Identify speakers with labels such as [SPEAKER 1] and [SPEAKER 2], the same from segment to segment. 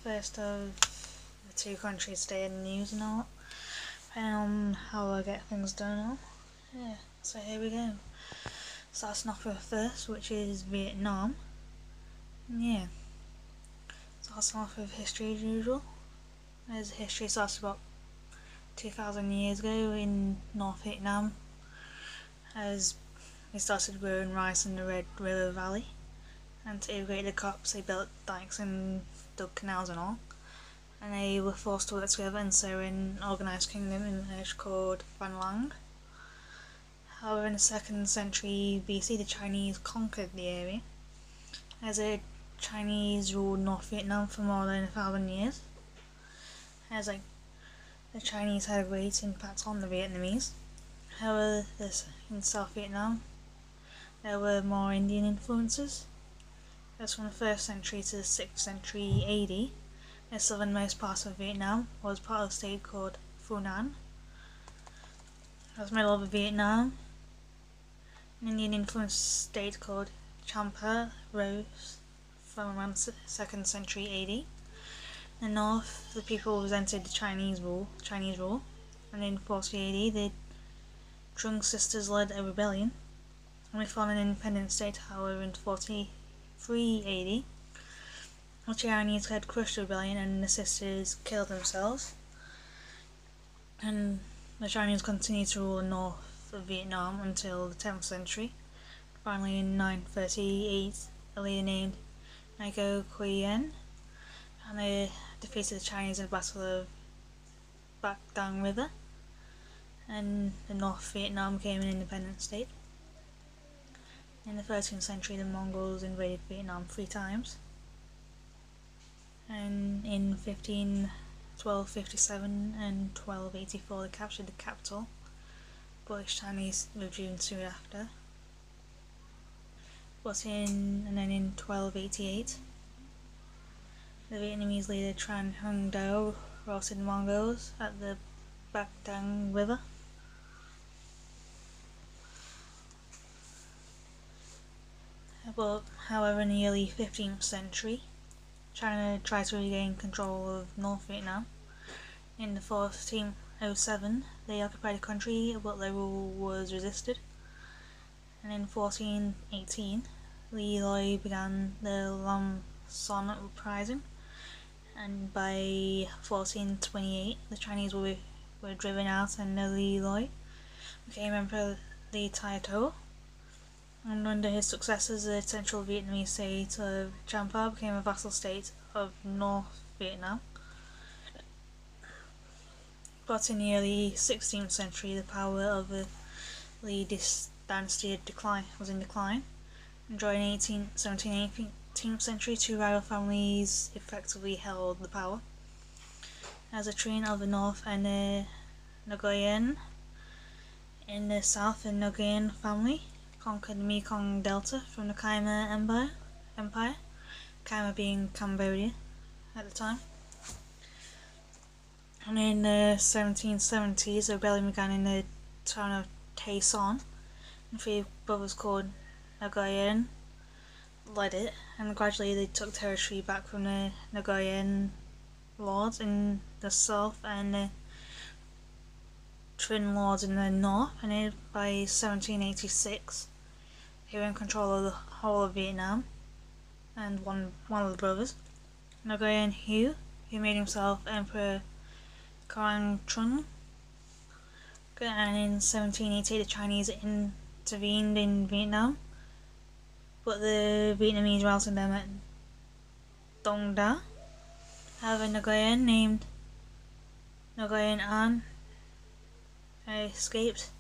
[SPEAKER 1] first of the two countries today in the news and all, depending on how I get things done and all. Yeah, so here we go. Starting off with first, which is Vietnam. Yeah, starting off with history as usual. As history starts about 2,000 years ago in North Vietnam, as they started growing rice in the Red River Valley, and to irrigate the crops they built dikes and dug canals and all, and they were forced to work together, and so an organised kingdom emerged called Van Lang. However, in the 2nd century BC, the Chinese conquered the area, as the Chinese ruled North Vietnam for more than 1,000 years, as the Chinese had a great impact on the Vietnamese. However, in South Vietnam, there were more Indian influences, as from the 1st century to the 6th century AD, the southernmost part of Vietnam was part of a state called Funan. It was middle of Vietnam. An Indian influenced state called Champa rose from around 2nd century AD. In the north, the people resented the Chinese rule, and in 40 AD, the Trung sisters led a rebellion, and we found an independent state. However, in 43 AD, the Chinese had crushed the rebellion and the sisters killed themselves, and the Chinese continued to rule the north of Vietnam until the 10th century. Finally, in 938, a leader named Ngo Quyen and they defeated the Chinese in the Battle of Bac Dang River, and the North Vietnam became an independent state. In the 13th century, the Mongols invaded Vietnam 3 times, and in 1257 and 1284 they captured the capital, but the Chinese withdrew soon after. And then in 1288, the Vietnamese leader Tran Hung Dao routed the Mongols at the Bac Dang River. But, however, in the early 15th century, China tried to regain control of North Vietnam. In the 1407, they occupied the country, but their rule was resisted. And in 1418, Li Loi began the Lam Son uprising, and by 1428, the Chinese were driven out, and Li Loi became Emperor Li Tai-to. And under his successors, the central Vietnamese state of Champa became a vassal state of North Vietnam. But in the early 16th century, the power of the Li dynasty was in decline, and during the 17th and 18th century, 2 rival families effectively held the power, as the Trinh of the north and the Nguyen in the south. The Nguyen family conquered the Mekong Delta from the Khmer Empire, Khmer being Cambodia at the time. And in the 1770s, a rebellion began in the town of Tay Son, and 3 brothers called Nguyen led it, and gradually they took territory back from the Nguyen lords in the south and the Trinh lords in the north, and by 1786 they were in control of the whole of Vietnam. And one of the brothers, Nguyen Hue, who made himself Emperor Quang Trung, and in 1788 the Chinese intervened in Vietnam, but the Vietnamese routed them at Dong Da. However, Nguyen, named Nguyen An, escaped,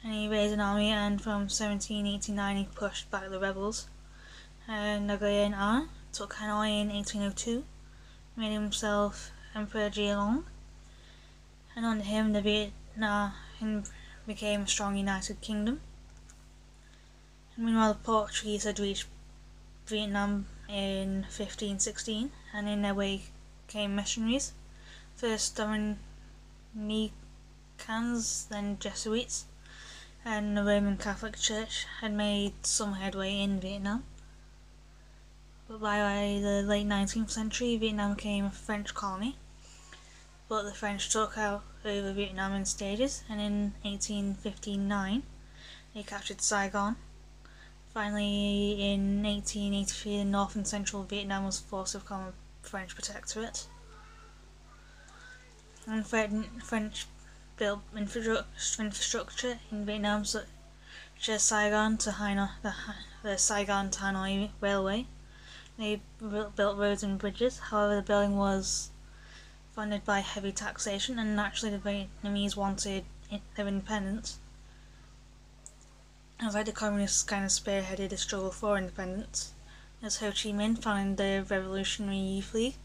[SPEAKER 1] and he raised an army, and from 1789 he pushed back the rebels. Nguyen An took Hanoi in 1802, made himself Emperor Jialong, and under him the Vietnam became a strong united kingdom. And meanwhile, the Portuguese had reached Vietnam in 1516, and in their wake came missionaries, first Dominicans, then Jesuits, and the Roman Catholic Church had made some headway in Vietnam. But by the late 19th century, Vietnam became a French colony. But the French took out over Vietnam in stages, and in 1859 they captured Saigon. Finally, in 1883, the North and Central Vietnam was forced to become a French protectorate. And French built infrastructure in Vietnam, such as Saigon to the Saigon to Hanoi Railway. They built roads and bridges. However, the building was funded by heavy taxation, and naturally the Vietnamese wanted their independence. It was like the communists kind of spearheaded the struggle for independence, as Ho Chi Minh founded the Revolutionary Youth League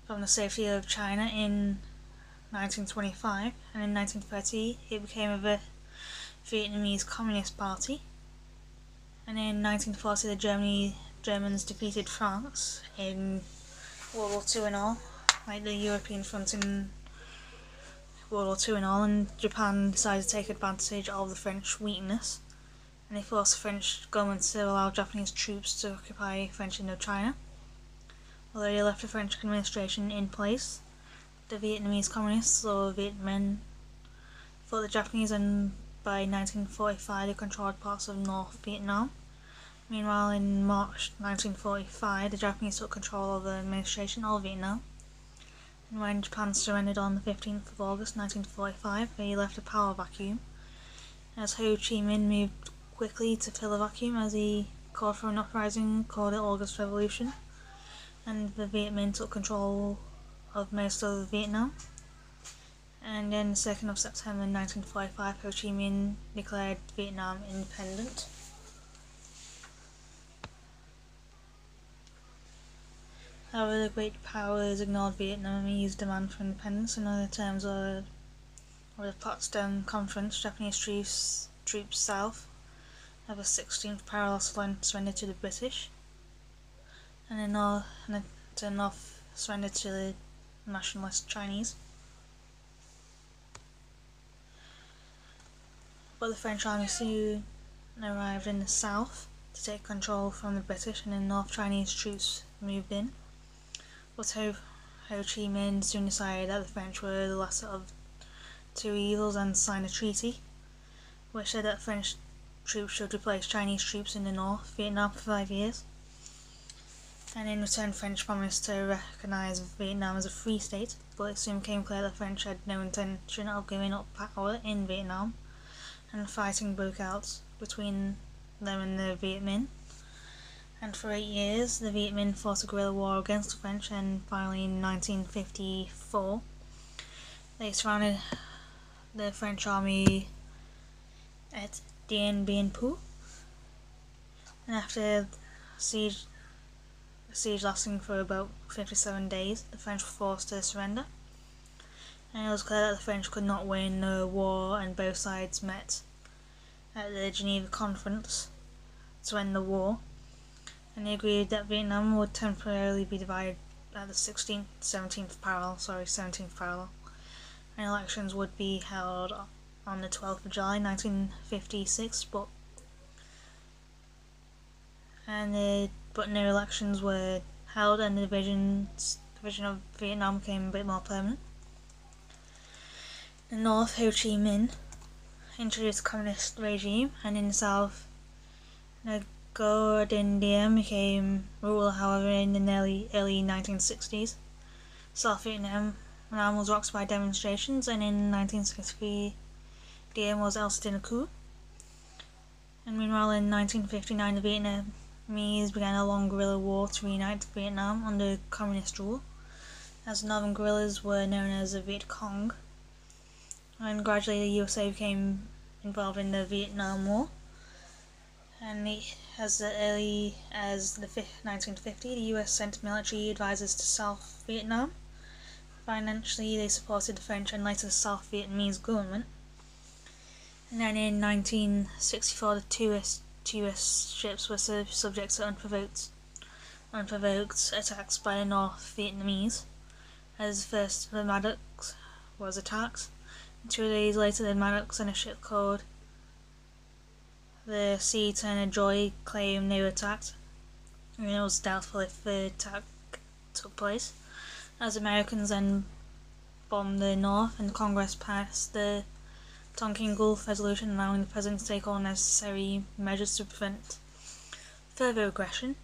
[SPEAKER 1] from the safety of China in 1925, and in 1930 it became a Vietnamese Communist Party. And in 1940 the Germans defeated France in World War II and all, like the European front in World War II and all, and Japan decided to take advantage of the French weakness, and they forced the French government to allow Japanese troops to occupy French Indochina. Although they left the French administration in place, the Vietnamese communists, or Viet Minh, fought the Japanese, and by 1945 they controlled parts of North Vietnam. Meanwhile, in March 1945, the Japanese took control of the administration of Vietnam, and when Japan surrendered on the 15th of August 1945, they left a power vacuum, as Ho Chi Minh moved quickly to fill the vacuum as he called for an uprising called the August Revolution, and the Viet Minh took control of most of Vietnam. And then the 2nd of September 1945, Ho Chi Minh declared Vietnam independent. However, the great powers ignored Vietnamese demand for independence. In other terms, of the Potsdam Conference, Japanese troops south of the 16th parallel surrendered to the British, and the north surrendered to the nationalist Chinese. But the French army soon arrived in the south to take control from the British, and the North Chinese troops moved in. But Ho Chi Minh soon decided that the French were the lesser of two evils and signed a treaty, which said that French troops should replace Chinese troops in the North Vietnam for 5 years. And in return, French promised to recognise Vietnam as a free state, but it soon became clear that the French had no intention of giving up power in Vietnam, and fighting broke out between them and the Viet Minh. And for 8 years, the Viet Minh fought a guerrilla war against the French, and finally in 1954, they surrounded the French army at Dien Bien Phu. And after the siege lasting for about 57 days, the French were forced to surrender. And it was clear that the French could not win the war, and both sides met at the Geneva Conference to end the war, and they agreed that Vietnam would temporarily be divided at the 17th parallel, and elections would be held on the 12th of July 1956, but no elections were held, and the division of Vietnam became a bit more permanent. In the north, Ho Chi Minh introduced a communist regime, and in the south, Ngo Dinh Diem became ruler. However, in the early 1960s, South Vietnam was rocked by demonstrations, and in 1963, Diem was ousted in a coup. And meanwhile, in 1959, the Vietnamese began a long guerrilla war to reunite Vietnam under communist rule, as the northern guerrillas were known as the Viet Cong. And gradually the USA became involved in the Vietnam War, and as early as the 1950, the US sent military advisors to South Vietnam. Financially, they supported the French and later the South Vietnamese government. And then in 1964, the two US ships were subject to unprovoked attacks by the North Vietnamese, as first the Maddox was attacked. 2 days later, the Maddox and a ship called the Sea Turner Joy claimed they were attacked. and it was doubtful if the attack took place, as Americans then bombed the north, and Congress passed the Tonkin Gulf Resolution allowing the President to take all necessary measures to prevent further aggression.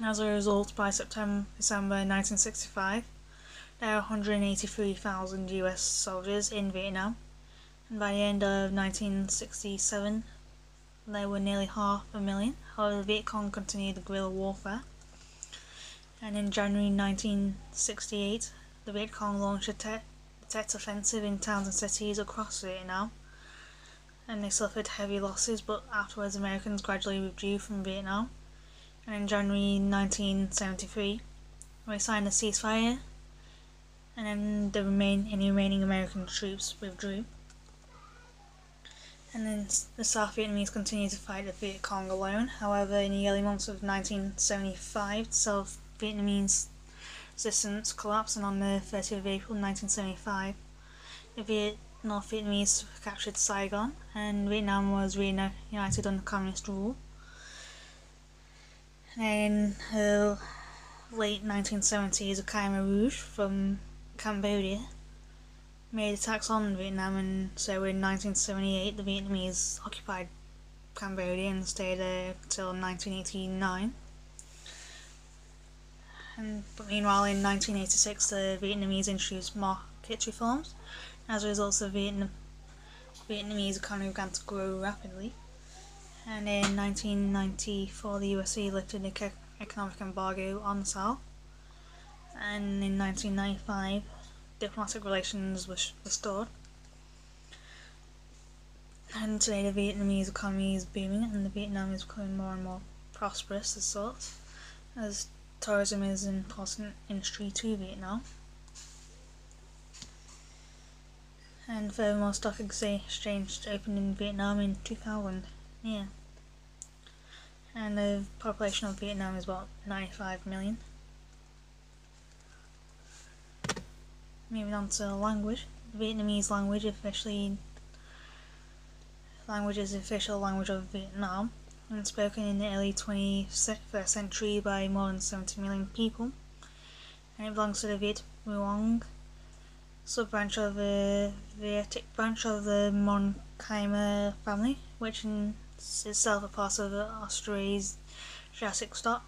[SPEAKER 1] As a result, by December 1965, there were 183,000 US soldiers in Vietnam, and by the end of 1967, there were nearly 500,000. However, the Viet Cong continued the guerrilla warfare, and in January 1968, the Viet Cong launched a Tet offensive in towns and cities across Vietnam, and they suffered heavy losses, but afterwards Americans gradually withdrew from Vietnam, and in January 1973, they signed a ceasefire, and then any remaining American troops withdrew. And then the South Vietnamese continued to fight the Viet Cong alone. However, in the early months of 1975, the South Vietnamese resistance collapsed, and on the 30th of April 1975, the North Vietnamese captured Saigon, and Vietnam was reunited under communist rule. And in the late 1970s, the Khmer Rouge from Cambodia made attacks on Vietnam, and so in 1978 the Vietnamese occupied Cambodia and stayed there until 1989. But meanwhile, in 1986 the Vietnamese introduced market reforms. As a result, the Vietnamese economy began to grow rapidly, and in 1994 the USA lifted the economic embargo on the South, and in 1995 diplomatic relations were restored. And today the Vietnamese economy is booming, and Vietnam is becoming more and more prosperous as tourism is an important industry to Vietnam. And furthermore, stock exchange opened in Vietnam in 2000. Yeah. And the population of Vietnam is about 95 million. Moving on to language. The Vietnamese language is the official language of Vietnam, and spoken in the early 21st century by more than 70 million people. And it belongs to the Viet Muong sub-branch of the Vietic branch of the Mon Khmer family, which is itself a part of the Austrasiatic stock.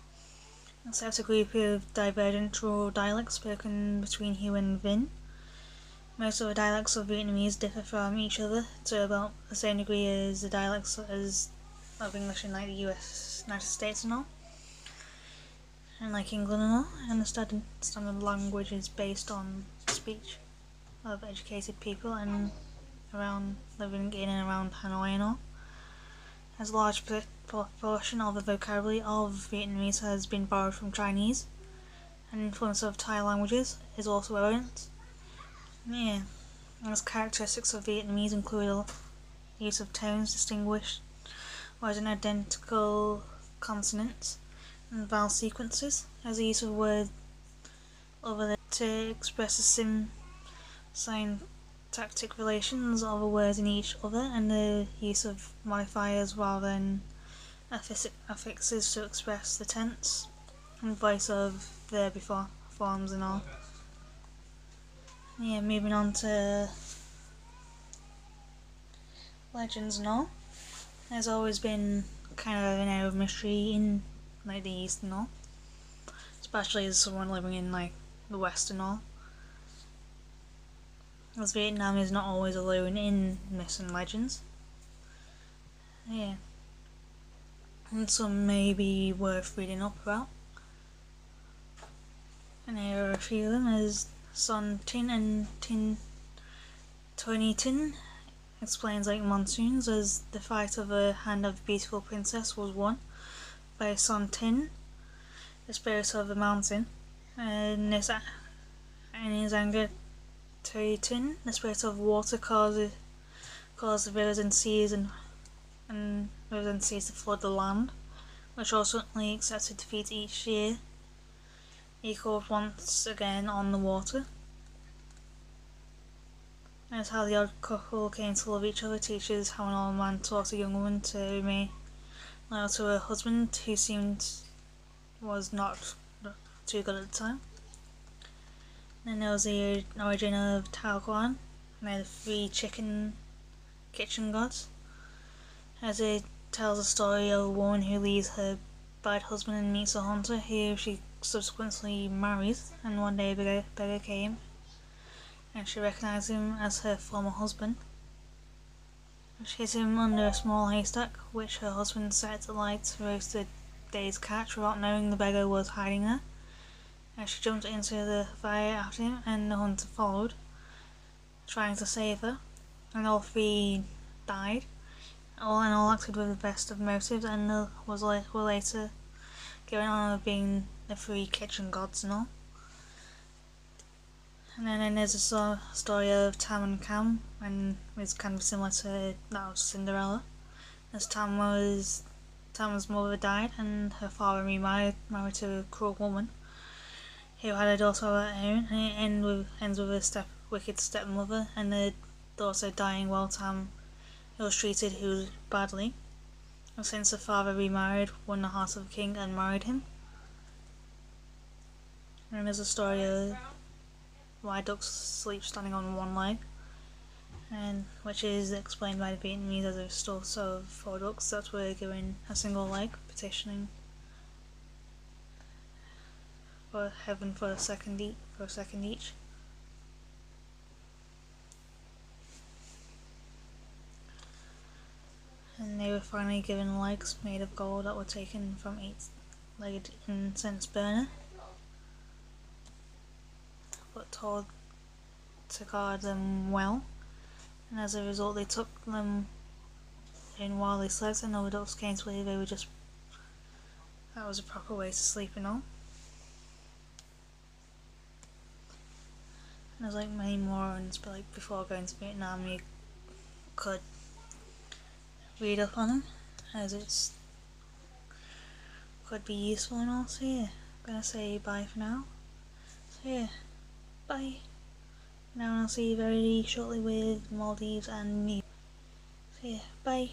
[SPEAKER 1] It's a group of divergent rural dialects spoken between Hue and Vinh. Most of the dialects of Vietnamese differ from each other to about the same degree as the dialects of English in like the United States and all, and like England and all. And the standard language is based on speech of educated people and living in and around Hanoi and all. As a large proportion of the vocabulary of Vietnamese has been borrowed from Chinese, and influence of Thai languages is also evident. Yeah, as characteristics of Vietnamese include the use of tones distinguished by an identical consonants and vowel sequences, as the use of words other than to express the syntactic relations of the words in each other, and the use of modifiers rather than affixes to express the tense and voice of verb before forms and all. Yeah, moving on to legends and all. There's always been kind of an air of mystery in like the East and all, especially as someone living in like the West and all, as Vietnam is not always alone in myths and legends. Yeah, and some may be worth reading up about. And here are a few of them, as Son Tin and Tony Tin explains like monsoons, as the fight of the hand of the beautiful princess was won by Son Tin, the spirit of the mountain, and in his anger Tony Tin, the spirit of water, caused the rivers and seas to flood the land, which ultimately accepted defeat each year. He called once again on the water. As how the odd couple came to love each other teaches how an old man taught a young woman to remain loyal to her husband, who seemed was not too good at the time. Then there was the origin of Taiwan, and the 3 chicken kitchen gods, as it tells a story of a woman who leaves her bad husband and meets a hunter who she subsequently marries, and one day a beggar came and she recognised him as her former husband. She hid him under a small haystack, which her husband set alight to roast the day's catch without knowing the beggar was hiding there. And she jumped into the fire after him, and the hunter followed, trying to save her. And all 3 died, all acted with the best of motives, and were later given honour of being the 3 kitchen gods and all. And then there's a story of Tam and Cam, and it's kind of similar to that of Cinderella. As Tam's mother died, and her father remarried to a cruel woman who had a daughter of her own, and it ends with a wicked stepmother and the daughter dying while Tam was treated badly. And since the father remarried, won the heart of the king and married him. And there's a story of why ducks sleep standing on one leg, and which is explained by the Vietnamese as a source of 4 ducks that were given a single leg, petitioning for heaven for a second each. And they were finally given legs made of gold that were taken from 8-legged incense burner, but told to guard them well, and as a result they took them in while they slept, and other ducks came to believe that was a proper way to sleep and all. And there's like many more ones, but like before going to Vietnam you could read up on them, as it's could be useful and all. So yeah, I'm gonna say bye for now. So yeah, bye. Now I'll see you very shortly with Maldives and me. So yeah, bye.